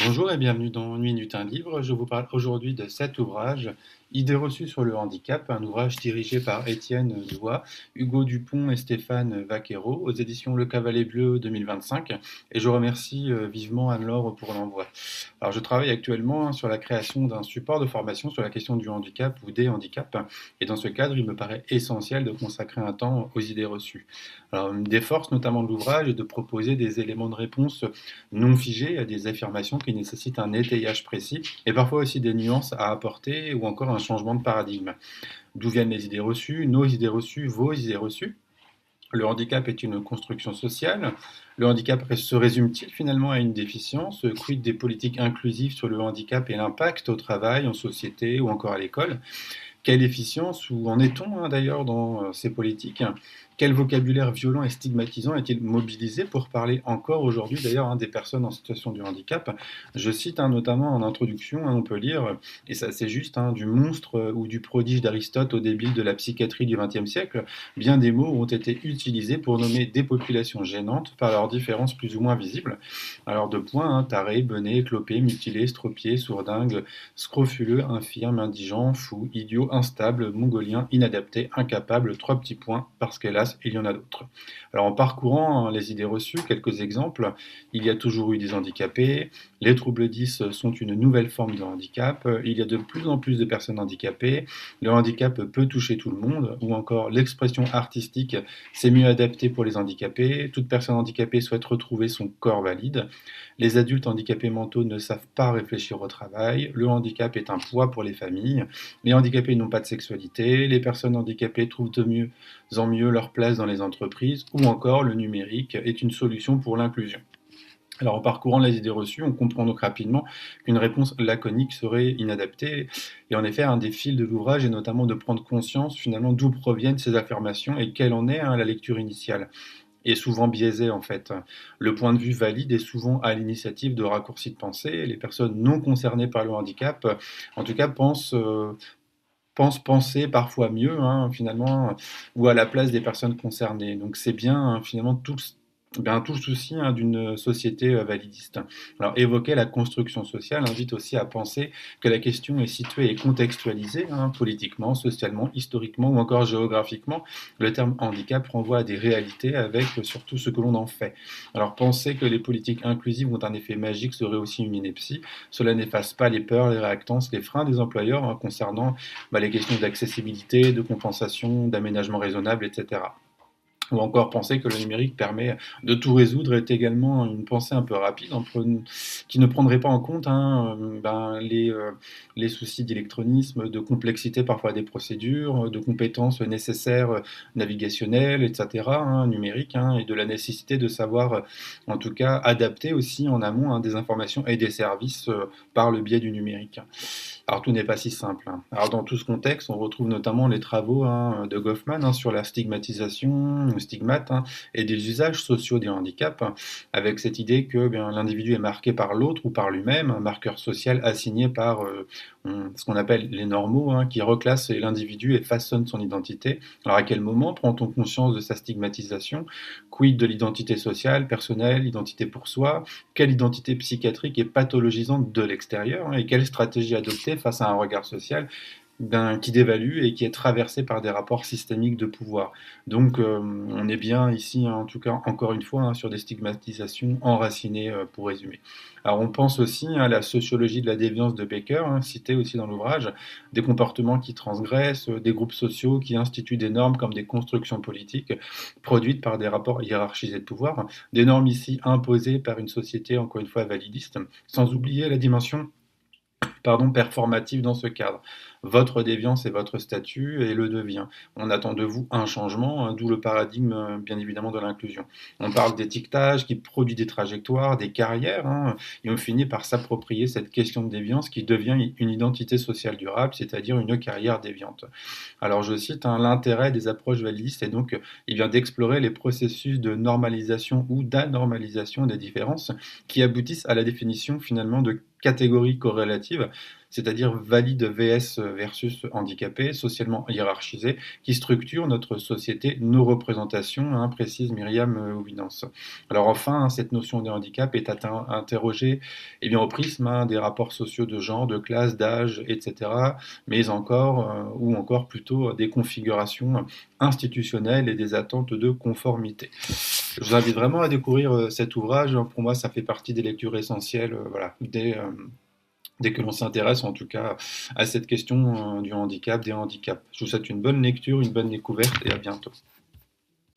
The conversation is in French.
Bonjour et bienvenue dans Une minute un livre. Je vous parle aujourd'hui de cet ouvrage, Idées reçues sur le handicap, un ouvrage dirigé par Étienne Doigt, Hugo Dupont et Stéphane Vaquero aux éditions Le Cavalet Bleu 2025. Et je remercie vivement Anne-Laure pour l'envoi. Alors je travaille actuellement sur la création d'un support de formation sur la question du handicap ou des handicaps. Et dans ce cadre, il me paraît essentiel de consacrer un temps aux idées reçues. Alors une des forces notamment de l'ouvrage est de proposer des éléments de réponse non figé à des affirmations qui nécessitent un étayage précis et parfois aussi des nuances à apporter ou encore un changement de paradigme. D'où viennent les idées reçues, nos idées reçues, vos idées reçues? Le handicap est une construction sociale. Le handicap se résume-t-il finalement à une déficience? Quid des politiques inclusives sur le handicap et l'impact au travail, en société ou encore à l'école? Quelle efficience, où en est-on d'ailleurs dans ces politiques? Quel vocabulaire violent et stigmatisant est-il mobilisé pour parler encore aujourd'hui d'ailleurs des personnes en situation de handicap? Je cite notamment en introduction, on peut lire, et ça c'est juste, du monstre ou du prodige d'Aristote au débile de la psychiatrie du XXe siècle, bien des mots ont été utilisés pour nommer des populations gênantes par leurs différences plus ou moins visibles. Alors de points, taré, bené, clopé, mutilé, stropié, sourdingue, scrofuleux, infirme, indigent, fou, idiot, instable, mongolien, inadapté, incapable, trois petits points, parce qu'hélas, il y en a d'autres. Alors en parcourant les idées reçues, quelques exemples, il y a toujours eu des handicapés, les troubles 10 sont une nouvelle forme de handicap, il y a de plus en plus de personnes handicapées, le handicap peut toucher tout le monde, ou encore l'expression artistique c'est mieux adapté pour les handicapés, toute personne handicapée souhaite retrouver son corps valide, les adultes handicapés mentaux ne savent pas réfléchir au travail, le handicap est un poids pour les familles, les handicapés n'ont pas de sexualité, les personnes handicapées trouvent de mieux en mieux leur place dans les entreprises, ou encore le numérique est une solution pour l'inclusion. Alors en parcourant les idées reçues, on comprend donc rapidement qu'une réponse laconique serait inadaptée. Et en effet, un des fils de l'ouvrage est notamment de prendre conscience finalement d'où proviennent ces affirmations et quelle en est la lecture initiale est souvent biaisé en fait. Le point de vue valide est souvent à l'initiative de raccourcis de pensée. Les personnes non concernées par le handicap, en tout cas, pensent penser parfois mieux, finalement, ou à la place des personnes concernées. Donc c'est bien finalement tout le souci d'une société validiste. Alors évoquer la construction sociale invite aussi à penser que la question est située et contextualisée politiquement, socialement, historiquement ou encore géographiquement. Le terme handicap renvoie à des réalités avec surtout ce que l'on en fait. Alors penser que les politiques inclusives ont un effet magique serait aussi une ineptie. Cela n'efface pas les peurs, les réactances, les freins des employeurs concernant les questions d'accessibilité, de compensation, d'aménagement raisonnable, etc. Ou encore penser que le numérique permet de tout résoudre est également une pensée un peu rapide, qui ne prendrait pas en compte les soucis d'électronisme, de complexité parfois des procédures, de compétences nécessaires navigationnelles, etc., numériques, et de la nécessité de savoir, en tout cas, adapter aussi en amont des informations et des services par le biais du numérique. Alors tout n'est pas si simple. Alors dans tout ce contexte, on retrouve notamment les travaux de Goffman sur la stigmatisation, le stigmate, et des usages sociaux des handicaps, avec cette idée que l'individu est marqué par l'autre ou par lui-même, un marqueur social assigné par ce qu'on appelle les normaux, qui reclassent l'individu et façonnent son identité. Alors à quel moment prend-on conscience de sa stigmatisation? Quid de l'identité sociale, personnelle, identité pour soi? Quelle identité psychiatrique et pathologisante de l'extérieur, et quelle stratégie adopter face à un regard social qui dévalue et qui est traversé par des rapports systémiques de pouvoir. Donc on est bien ici, en tout cas encore une fois, sur des stigmatisations enracinées pour résumer. Alors on pense aussi à la sociologie de la déviance de Becker, citée aussi dans l'ouvrage, des comportements qui transgressent, des groupes sociaux qui instituent des normes comme des constructions politiques produites par des rapports hiérarchisés de pouvoir, des normes ici imposées par une société encore une fois validiste, sans oublier la dimension performative dans ce cadre. Votre déviance est votre statut et le devient. On attend de vous un changement, d'où le paradigme, bien évidemment, de l'inclusion. On parle d'étiquetage qui produit des trajectoires, des carrières, et on finit par s'approprier cette question de déviance qui devient une identité sociale durable, c'est-à-dire une carrière déviante. Alors je cite, l'intérêt des approches validistes est donc, il vient d'explorer les processus de normalisation ou d'anormalisation des différences qui aboutissent à la définition finalement de catégorie corrélative, c'est-à-dire valide vs versus handicapé, socialement hiérarchisé, qui structure notre société, nos représentations, hein, précise Myriam Winans. Alors enfin, cette notion de handicap est interrogée au prisme, hein, des rapports sociaux de genre, de classe, d'âge, etc., mais encore, ou encore plutôt des configurations institutionnelles et des attentes de conformité. Je vous invite vraiment à découvrir cet ouvrage. Pour moi, ça fait partie des lectures essentielles, voilà, dès que l'on s'intéresse en tout cas à cette question du handicap, des handicaps. Je vous souhaite une bonne lecture, une bonne découverte et à bientôt.